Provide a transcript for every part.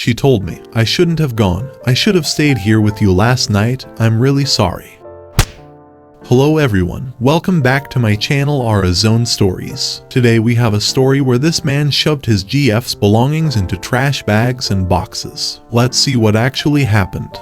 She told me, "I shouldn't have gone. I should have stayed here with you last night. I'm really sorry." Hello everyone, welcome back to my channel Aura Zone Stories. Today we have a story where this man shoved his GF's belongings into trash bags and boxes. Let's see what actually happened.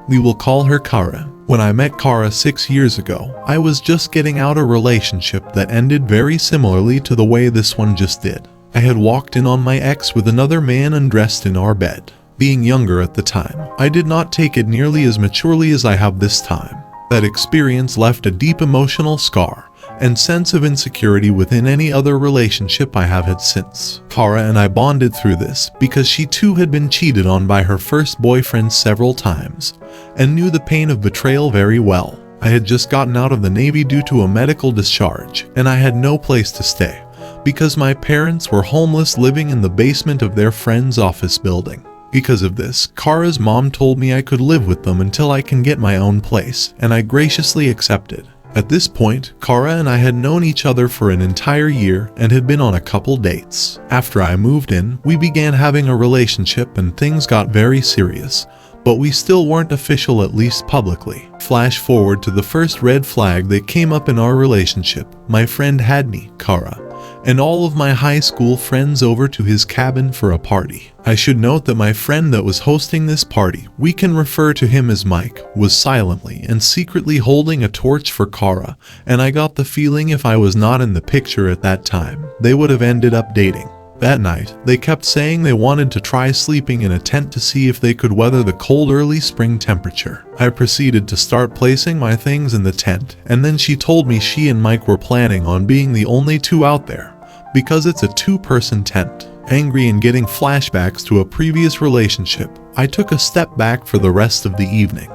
We will call her Kara. When I met Kara 6 years ago, I was just getting out a relationship that ended very similarly to the way this one just did. I had walked in on my ex with another man undressed in our bed. Being younger at the time, I did not take it nearly as maturely as I have this time. That experience left a deep emotional scar and sense of insecurity within any other relationship I have had since. Kara and I bonded through this because she too had been cheated on by her first boyfriend several times and knew the pain of betrayal very well. I had just gotten out of the Navy due to a medical discharge and I had no place to stay because my parents were homeless living in the basement of their friend's office building. Because of this, Kara's mom told me I could live with them until I can get my own place, and I graciously accepted. At this point, Kara and I had known each other for an entire year and had been on a couple dates. After I moved in, we began having a relationship and things got very serious, but we still weren't official, at least publicly. Flash forward to the first red flag that came up in our relationship. My friend had me, Kara, and all of my high school friends over to his cabin for a party. I should note that my friend that was hosting this party, we can refer to him as Mike, was silently and secretly holding a torch for Kara, and I got the feeling if I was not in the picture at that time, they would have ended up dating. That night, they kept saying they wanted to try sleeping in a tent to see if they could weather the cold early spring temperature. I proceeded to start placing my things in the tent, and then she told me she and Mike were planning on being the only two out there, because it's a two-person tent. Angry and getting flashbacks to a previous relationship, I took a step back for the rest of the evening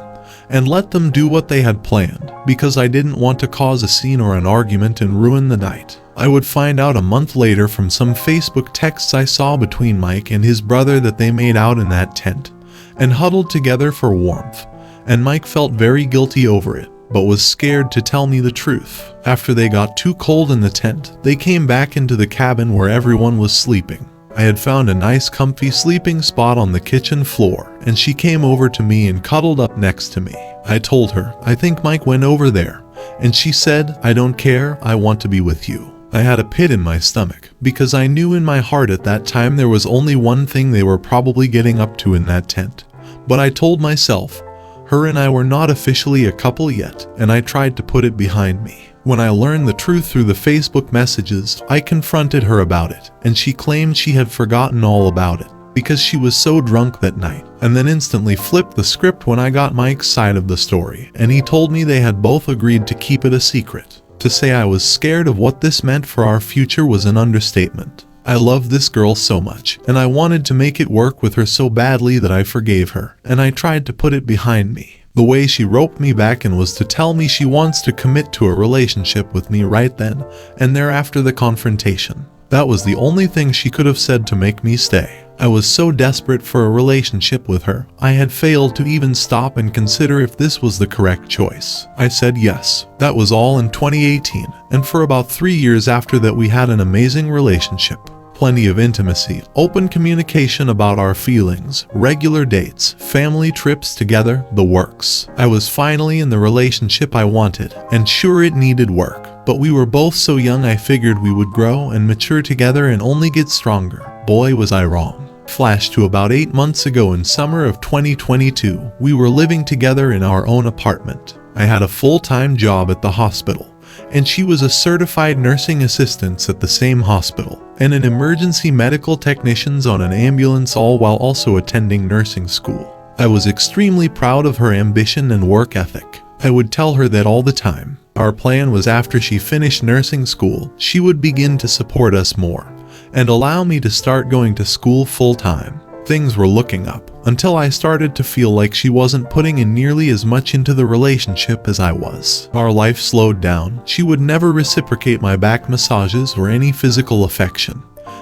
and let them do what they had planned, because I didn't want to cause a scene or an argument and ruin the night. I would find out a month later from some Facebook texts I saw between Mike and his brother that they made out in that tent and huddled together for warmth, and Mike felt very guilty over it, but was scared to tell me the truth. After they got too cold in the tent, they came back into the cabin where everyone was sleeping. I had found a nice comfy sleeping spot on the kitchen floor, and she came over to me and cuddled up next to me. I told her, "I think Mike went over there," and she said, "I don't care, I want to be with you." I had a pit in my stomach, because I knew in my heart at that time there was only one thing they were probably getting up to in that tent. But I told myself, her and I were not officially a couple yet, and I tried to put it behind me. When I learned the truth through the Facebook messages, I confronted her about it, and she claimed she had forgotten all about it because she was so drunk that night, and then instantly flipped the script when I got Mike's side of the story, and he told me they had both agreed to keep it a secret. To say I was scared of what this meant for our future was an understatement. I loved this girl so much, and I wanted to make it work with her so badly that I forgave her, and I tried to put it behind me. The way she roped me back in was to tell me she wants to commit to a relationship with me right then and there after the confrontation. That was the only thing she could have said to make me stay. I was so desperate for a relationship with her, I had failed to even stop and consider if this was the correct choice. I said yes. That was all in 2018, and for about 3 years after that we had an amazing relationship. Plenty of intimacy, open communication about our feelings, regular dates, family trips together, the works. I was finally in the relationship I wanted, and sure it needed work, but we were both so young I figured we would grow and mature together and only get stronger. Boy, was I wrong. Flash to about 8 months ago in summer of 2022, we were living together in our own apartment. I had a full-time job at the hospital, and she was a certified nursing assistant at the same hospital, and an emergency medical technician on an ambulance, all while also attending nursing school. I was extremely proud of her ambition and work ethic. I would tell her that all the time. Our plan was after she finished nursing school, she would begin to support us more and allow me to start going to school full-time. Things were looking up until I started to feel like she wasn't putting in nearly as much into the relationship as I was. Our life slowed down. She would never reciprocate my back massages or any physical affection,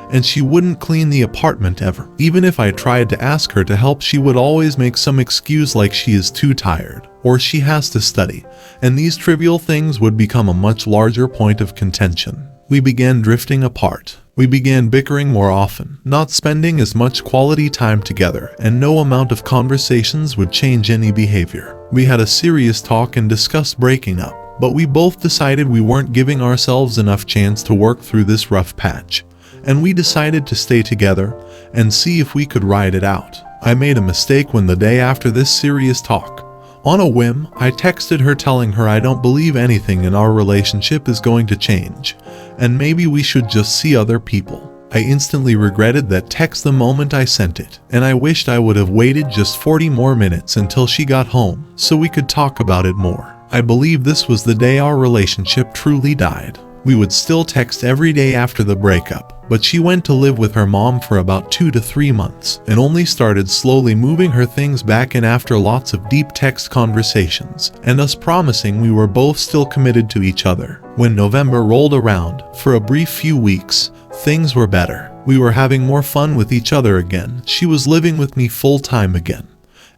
and she wouldn't clean the apartment ever. Even if I tried to ask her to help, she would always make some excuse like she is too tired or she has to study, and these trivial things would become a much larger point of contention. We began drifting apart. We began bickering more often, not spending as much quality time together, and no amount of conversations would change any behavior. We had a serious talk and discussed breaking up, but we both decided we weren't giving ourselves enough chance to work through this rough patch, and we decided to stay together and see if we could ride it out. I made a mistake when the day after this serious talk. On a whim, I texted her telling her I don't believe anything in our relationship is going to change, and maybe we should just see other people. I instantly regretted that text the moment I sent it, and I wished I would have waited just 40 more minutes until she got home so we could talk about it more. I believe this was the day our relationship truly died. We would still text every day after the breakup, but she went to live with her mom for about 2 to 3 months and only started slowly moving her things back in after lots of deep text conversations and us promising we were both still committed to each other. When November rolled around, for a brief few weeks, things were better. We were having more fun with each other again. She was living with me full-time again.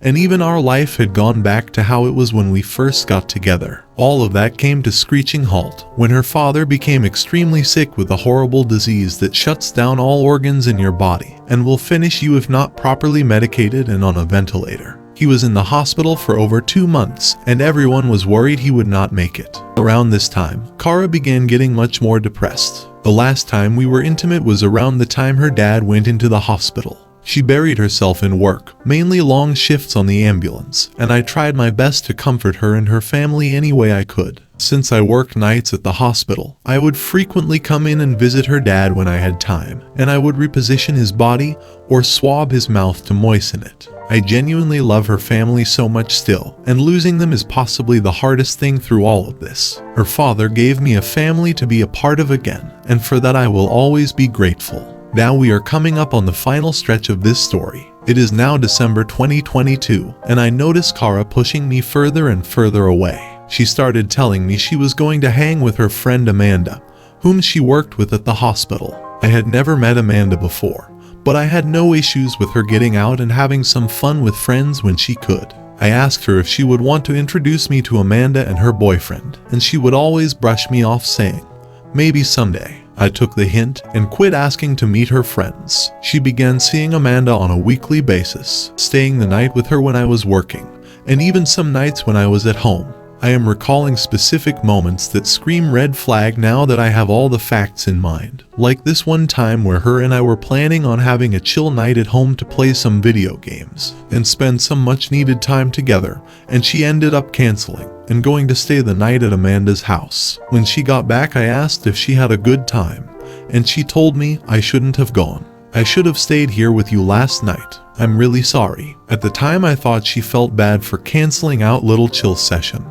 And even our life had gone back to how it was when we first got together. All of that came to screeching halt when her father became extremely sick with a horrible disease that shuts down all organs in your body and will finish you if not properly medicated and on a ventilator. He was in the hospital for over 2 months, and everyone was worried he would not make it. Around this time, Kara began getting much more depressed. The last time we were intimate was around the time her dad went into the hospital. She buried herself in work, mainly long shifts on the ambulance, and I tried my best to comfort her and her family any way I could. Since I worked nights at the hospital, I would frequently come in and visit her dad when I had time, and I would reposition his body or swab his mouth to moisten it. I genuinely love her family so much still, and losing them is possibly the hardest thing through all of this. Her father gave me a family to be a part of again, and for that I will always be grateful. Now we are coming up on the final stretch of this story. It is now December 2022, and I notice Kara pushing me further and further away. She started telling me she was going to hang with her friend Amanda, whom she worked with at the hospital. I had never met Amanda before, but I had no issues with her getting out and having some fun with friends when she could. I asked her if she would want to introduce me to Amanda and her boyfriend, and she would always brush me off saying, "Maybe someday." I took the hint and quit asking to meet her friends. She began seeing Amanda on a weekly basis, staying the night with her when I was working, and even some nights when I was at home. I am recalling specific moments that scream red flag now that I have all the facts in mind. Like this one time where her and I were planning on having a chill night at home to play some video games and spend some much needed time together, and she ended up canceling and going to stay the night at Amanda's house. When she got back, I asked if she had a good time, and she told me I shouldn't have gone. "I should have stayed here with you last night. I'm really sorry." At the time I thought she felt bad for canceling out little chill session,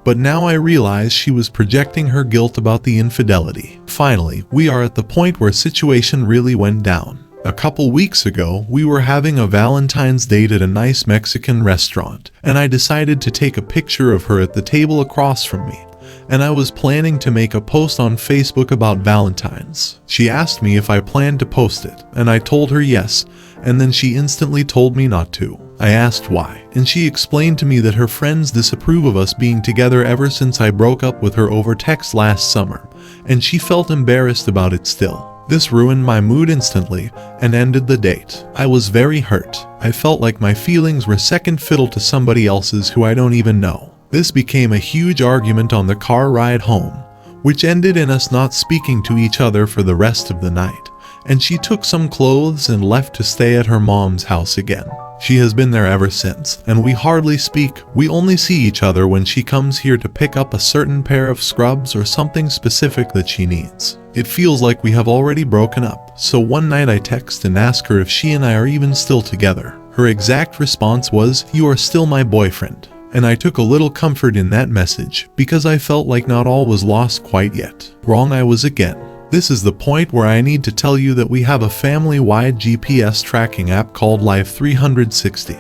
but now I realize she was projecting her guilt about the infidelity. Finally, we are at the point where situation really went down. A couple weeks ago, we were having a Valentine's date at a nice Mexican restaurant, and I decided to take a picture of her at the table across from me, and I was planning to make a post on Facebook about Valentine's. She asked me if I planned to post it, and I told her yes, and then she instantly told me not to. I asked why, and she explained to me that her friends disapprove of us being together ever since I broke up with her over text last summer, and she felt embarrassed about it still. This ruined my mood instantly and ended the date. I was very hurt. I felt like my feelings were second fiddle to somebody else's who I don't even know. This became a huge argument on the car ride home, which ended in us not speaking to each other for the rest of the night, and she took some clothes and left to stay at her mom's house again. She has been there ever since, and we hardly speak. We only see each other when she comes here to pick up a certain pair of scrubs or something specific that she needs. It feels like we have already broken up, so one night I text and ask her if she and I are even still together. Her exact response was, "You are still my boyfriend." And I took a little comfort in that message, because I felt like not all was lost quite yet. Wrong I was again. This is the point where I need to tell you that we have a family-wide GPS tracking app called Life 360,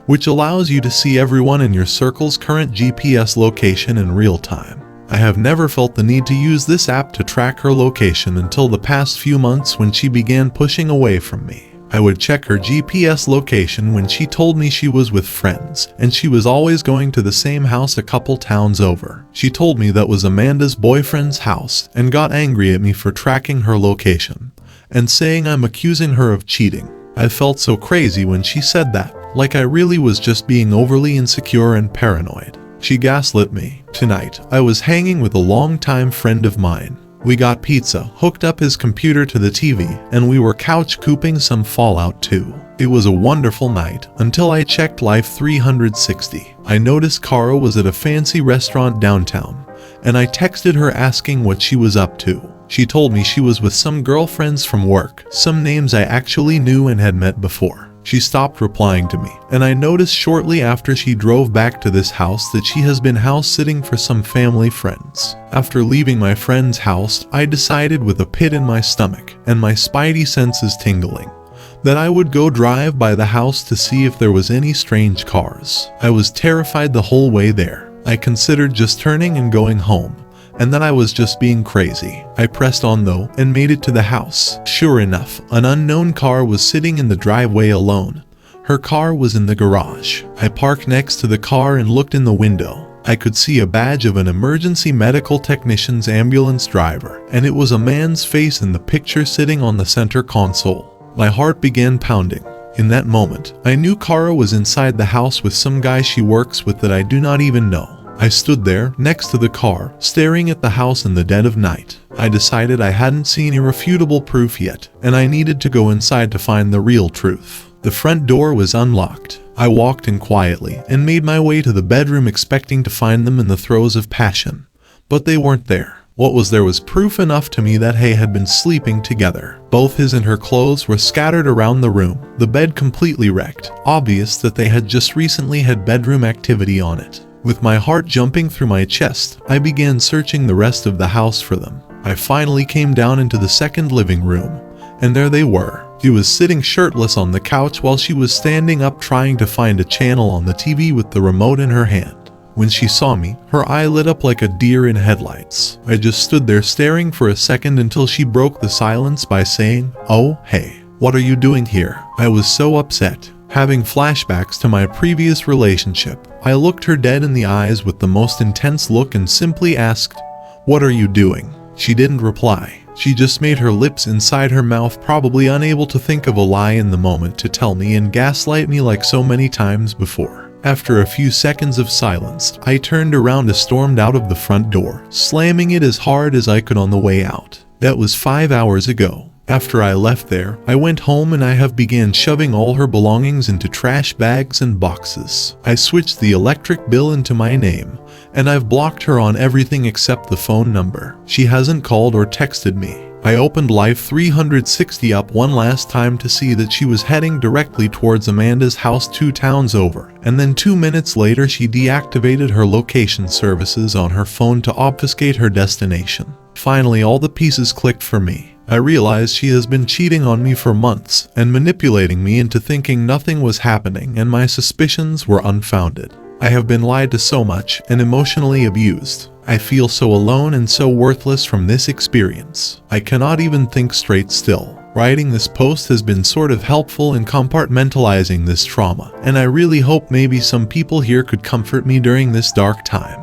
which allows you to see everyone in your circle's current GPS location in real time. I have never felt the need to use this app to track her location until the past few months when she began pushing away from me. I would check her GPS location when she told me she was with friends, and she was always going to the same house a couple towns over. She told me that was Amanda's boyfriend's house and got angry at me for tracking her location, and saying I'm accusing her of cheating. I felt so crazy when she said that, like I really was just being overly insecure and paranoid. She gaslit me. Tonight, I was hanging with a longtime friend of mine. We got pizza, hooked up his computer to the TV, and we were couch cooping some Fallout 2. It was a wonderful night, until I checked Life 360. I noticed Kara was at a fancy restaurant downtown, and I texted her asking what she was up to. She told me she was with some girlfriends from work, some names I actually knew and had met before. She stopped replying to me, and I noticed shortly after she drove back to this house that she has been house-sitting for some family friends. After leaving my friend's house, I decided with a pit in my stomach and my spidey senses tingling that I would go drive by the house to see if there was any strange cars. I was terrified the whole way there. I considered just turning and going home, and then I was just being crazy. I pressed on though and made it to the house. Sure enough, an unknown car was sitting in the driveway alone. Her car was in the garage. I parked next to the car and looked in the window. I could see a badge of an emergency medical technician's ambulance driver, and it was a man's face in the picture sitting on the center console. My heart began pounding. In that moment, I knew Kara was inside the house with some guy she works with that I do not even know. I stood there, next to the car, staring at the house in the dead of night. I decided I hadn't seen irrefutable proof yet, and I needed to go inside to find the real truth. The front door was unlocked. I walked in quietly and made my way to the bedroom expecting to find them in the throes of passion. But they weren't there. What was there was proof enough to me that they had been sleeping together. Both his and her clothes were scattered around the room, the bed completely wrecked, obvious that they had just recently had bedroom activity on it. With my heart jumping through my chest, I began searching the rest of the house for them. I finally came down into the second living room, and there they were. He was sitting shirtless on the couch while she was standing up trying to find a channel on the TV with the remote in her hand. When she saw me, her eye lit up like a deer in headlights. I just stood there staring for a second until she broke the silence by saying, "Oh, hey, what are you doing here?" I was so upset. Having flashbacks to my previous relationship, I looked her dead in the eyes with the most intense look and simply asked, "What are you doing?" She didn't reply. She just made her lips inside her mouth, probably unable to think of a lie in the moment to tell me and gaslight me like so many times before. After a few seconds of silence, I turned around and stormed out of the front door, slamming it as hard as I could on the way out. That was 5 hours ago. After I left there, I went home and I have began shoving all her belongings into trash bags and boxes. I switched the electric bill into my name, and I've blocked her on everything except the phone number. She hasn't called or texted me. I opened Life 360 up one last time to see that she was heading directly towards Amanda's house 2 towns over, and then 2 minutes later she deactivated her location services on her phone to obfuscate her destination. Finally, all the pieces clicked for me. I realized she has been cheating on me for months and manipulating me into thinking nothing was happening, and my suspicions were unfounded. I have been lied to so much and emotionally abused. I feel so alone and so worthless from this experience. I cannot even think straight still. Writing this post has been sort of helpful in compartmentalizing this trauma, and I really hope maybe some people here could comfort me during this dark time.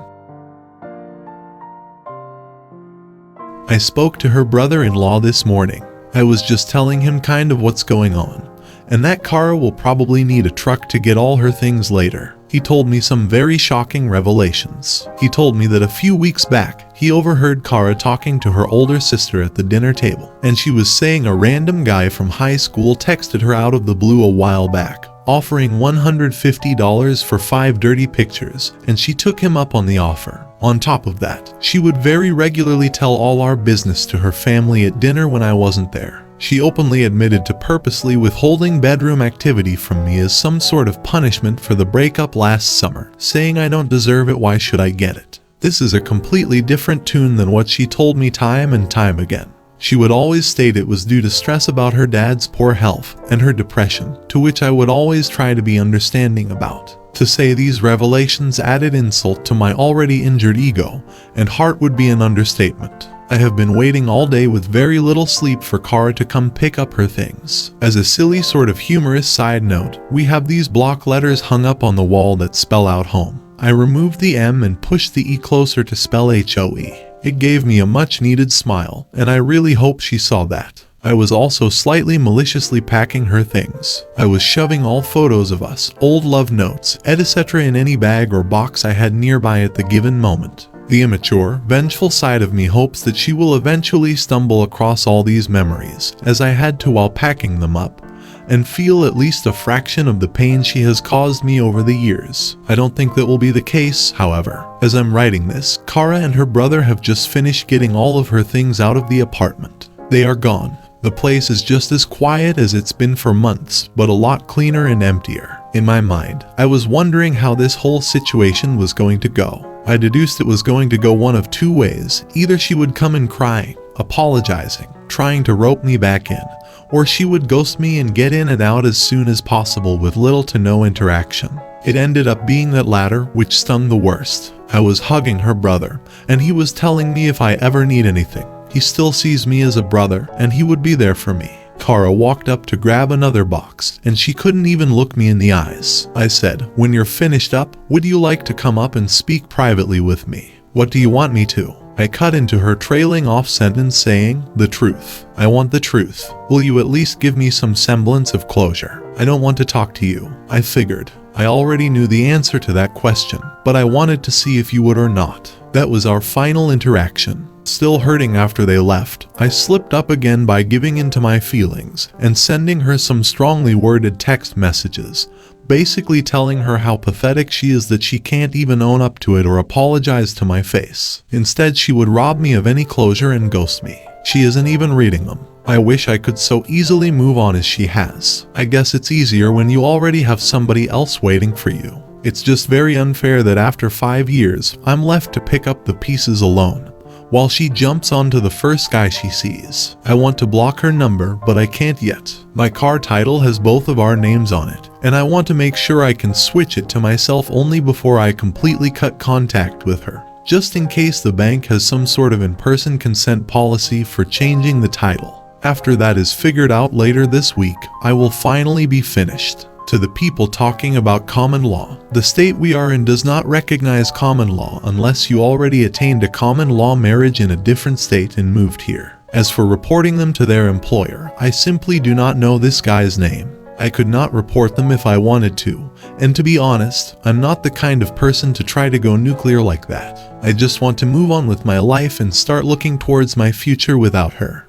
I spoke to her brother-in-law this morning. I was just telling him kind of what's going on, and that Kara will probably need a truck to get all her things later. He told me some very shocking revelations. He told me that a few weeks back, he overheard Kara talking to her older sister at the dinner table, and she was saying a random guy from high school texted her out of the blue a while back, offering $150 for 5 dirty pictures, and she took him up on the offer. On top of that, she would very regularly tell all our business to her family at dinner when I wasn't there. She openly admitted to purposely withholding bedroom activity from me as some sort of punishment for the breakup last summer, saying I don't deserve it, why should I get it? This is a completely different tune than what she told me time and time again. She would always state it was due to stress about her dad's poor health and her depression, to which I would always try to be understanding about. To say these revelations added insult to my already injured ego and heart would be an understatement. I have been waiting all day with very little sleep for Kara to come pick up her things. As a silly sort of humorous side note, we have these block letters hung up on the wall that spell out home. I removed the M and pushed the E closer to spell HOE. It gave me a much needed smile, and I really hope she saw that. I was also slightly maliciously packing her things. I was shoving all photos of us, old love notes, etc. in any bag or box I had nearby at the given moment. The immature, vengeful side of me hopes that she will eventually stumble across all these memories, as I had to while packing them up, and feel at least a fraction of the pain she has caused me over the years. I don't think that will be the case, however. As I'm writing this, Kara and her brother have just finished getting all of her things out of the apartment. They are gone. The place is just as quiet as it's been for months, but a lot cleaner and emptier. In my mind, I was wondering how this whole situation was going to go. I deduced it was going to go one of two ways. Either she would come in crying, apologizing, trying to rope me back in, or she would ghost me and get in and out as soon as possible with little to no interaction. It ended up being that latter, which stung the worst. I was hugging her brother, and he was telling me if I ever need anything, he still sees me as a brother, and he would be there for me. Kara walked up to grab another box, and she couldn't even look me in the eyes. I said, "When you're finished up, would you like to come up and speak privately with me?" "What do you want me to?" I cut into her trailing off sentence saying, "The truth. I want the truth. Will you at least give me some semblance of closure? I don't want to talk to you." I figured. I already knew the answer to that question, but I wanted to see if you would or not. That was our final interaction. Still hurting after they left, I slipped up again by giving in to my feelings and sending her some strongly worded text messages, basically telling her how pathetic she is that she can't even own up to it or apologize to my face. Instead, she would rob me of any closure and ghost me. She isn't even reading them. I wish I could so easily move on as she has. I guess it's easier when you already have somebody else waiting for you. It's just very unfair that after 5 years, I'm left to pick up the pieces alone, while she jumps onto the first guy she sees. I want to block her number, but I can't yet. My car title has both of our names on it, and I want to make sure I can switch it to myself only before I completely cut contact with her, just in case the bank has some sort of in-person consent policy for changing the title. After that is figured out later this week, I will finally be finished. To the people talking about common law, the state we are in does not recognize common law unless you already attained a common law marriage in a different state and moved here. As for reporting them to their employer, I simply do not know this guy's name. I could not report them if I wanted to, and to be honest, I'm not the kind of person to try to go nuclear like that. I just want to move on with my life and start looking towards my future without her.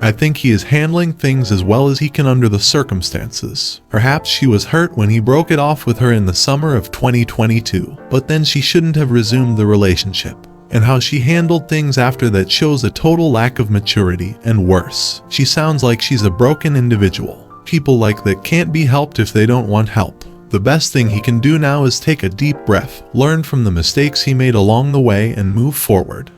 I think he is handling things as well as he can under the circumstances. Perhaps she was hurt when he broke it off with her in the summer of 2022, but then she shouldn't have resumed the relationship. And how she handled things after that shows a total lack of maturity, and worse, she sounds like she's a broken individual. People like that can't be helped if they don't want help. The best thing he can do now is take a deep breath, learn from the mistakes he made along the way, and move forward.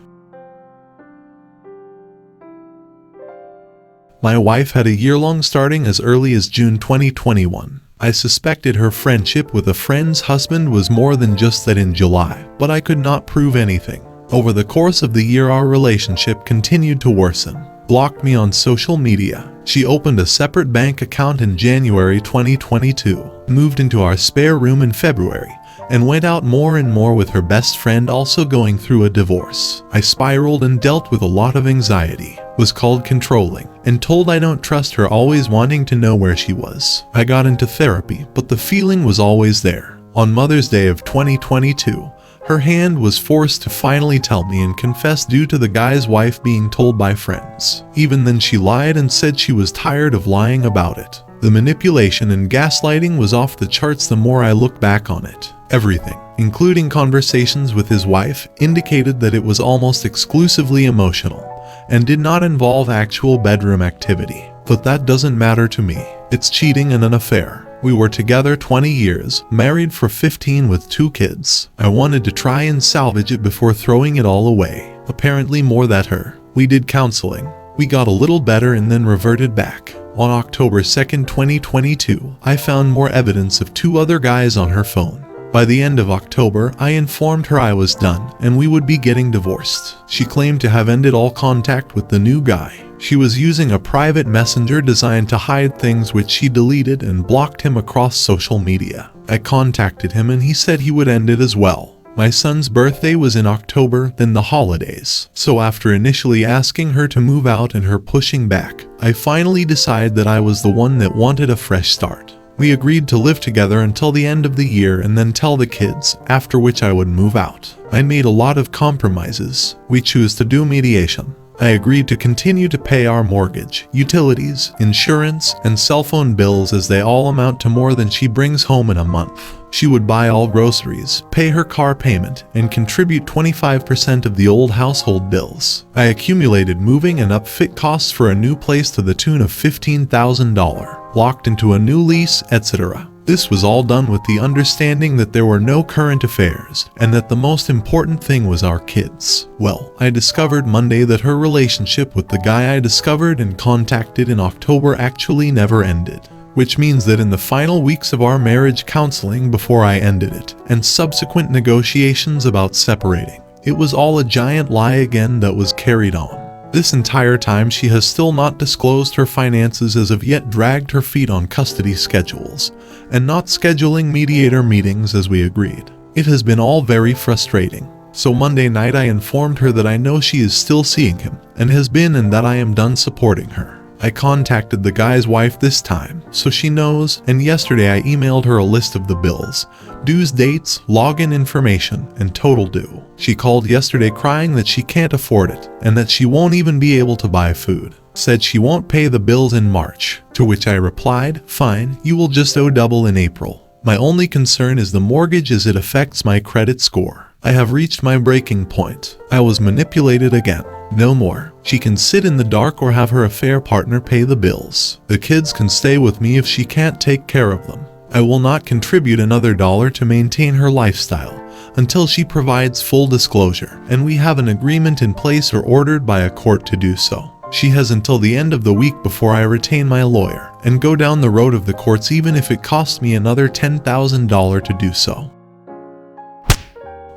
My wife had a year-long starting as early as June 2021. I suspected her friendship with a friend's husband was more than just that in July, but I could not prove anything. Over the course of the year, our relationship continued to worsen. Blocked me on social media. She opened a separate bank account in January 2022, moved into our spare room in February, and went out more and more with her best friend also going through a divorce. I spiraled and dealt with a lot of anxiety, was called controlling, and told I don't trust her, always wanting to know where she was. I got into therapy, but the feeling was always there. On Mother's Day of 2022, her hand was forced to finally tell me and confess due to the guy's wife being told by friends. Even then she lied and said she was tired of lying about it. The manipulation and gaslighting was off the charts the more I look back on it. Everything, including conversations with his wife, indicated that it was almost exclusively emotional and did not involve actual bedroom activity. But that doesn't matter to me. It's cheating and an affair. We were together 20 years, married for 15 with 2 kids. I wanted to try and salvage it before throwing it all away. Apparently more that her. We did counseling. We got a little better and then reverted back. On October 2nd, 2022, I found more evidence of 2 other guys on her phone. By the end of October, I informed her I was done and we would be getting divorced. She claimed to have ended all contact with the new guy. She was using a private messenger designed to hide things, which she deleted and blocked him across social media. I contacted him and he said he would end it as well. My son's birthday was in October, then the holidays. So after initially asking her to move out and her pushing back, I finally decided that I was the one that wanted a fresh start. We agreed to live together until the end of the year and then tell the kids, after which I would move out. I made a lot of compromises. We choose to do mediation. I agreed to continue to pay our mortgage, utilities, insurance, and cell phone bills as they all amount to more than she brings home in a month. She would buy all groceries, pay her car payment, and contribute 25% of the old household bills. I accumulated moving and upfit costs for a new place to the tune of $15,000, locked into a new lease, etc. This was all done with the understanding that there were no current affairs, and that the most important thing was our kids. Well, I discovered Monday that her relationship with the guy I discovered and contacted in October actually never ended. Which means that in the final weeks of our marriage counseling before I ended it, and subsequent negotiations about separating, it was all a giant lie again that was carried on. This entire time she has still not disclosed her finances as of yet, dragged her feet on custody schedules, and not scheduling mediator meetings as we agreed. It has been all very frustrating. So Monday night I informed her that I know she is still seeing him, and has been, and that I am done supporting her. I contacted the guy's wife this time, so she knows, and yesterday I emailed her a list of the bills, dues dates, login information, and total due. She called yesterday crying that she can't afford it, and that she won't even be able to buy food. Said she won't pay the bills in March, to which I replied, fine, you will just owe double in April. My only concern is the mortgage as it affects my credit score. I have reached my breaking point. I was manipulated again. No more. She can sit in the dark or have her affair partner pay the bills. The kids can stay with me if she can't take care of them. I will not contribute another dollar to maintain her lifestyle until she provides full disclosure, and we have an agreement in place or ordered by a court to do so. She has until the end of the week before I retain my lawyer and go down the road of the courts, even if it costs me another $10,000 to do so.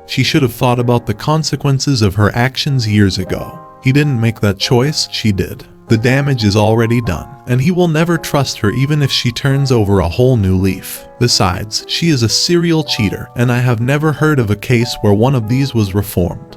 She should have thought about the consequences of her actions years ago. He didn't make that choice, she did. The damage is already done, and he will never trust her even if she turns over a whole new leaf. Besides, she is a serial cheater, and I have never heard of a case where one of these was reformed.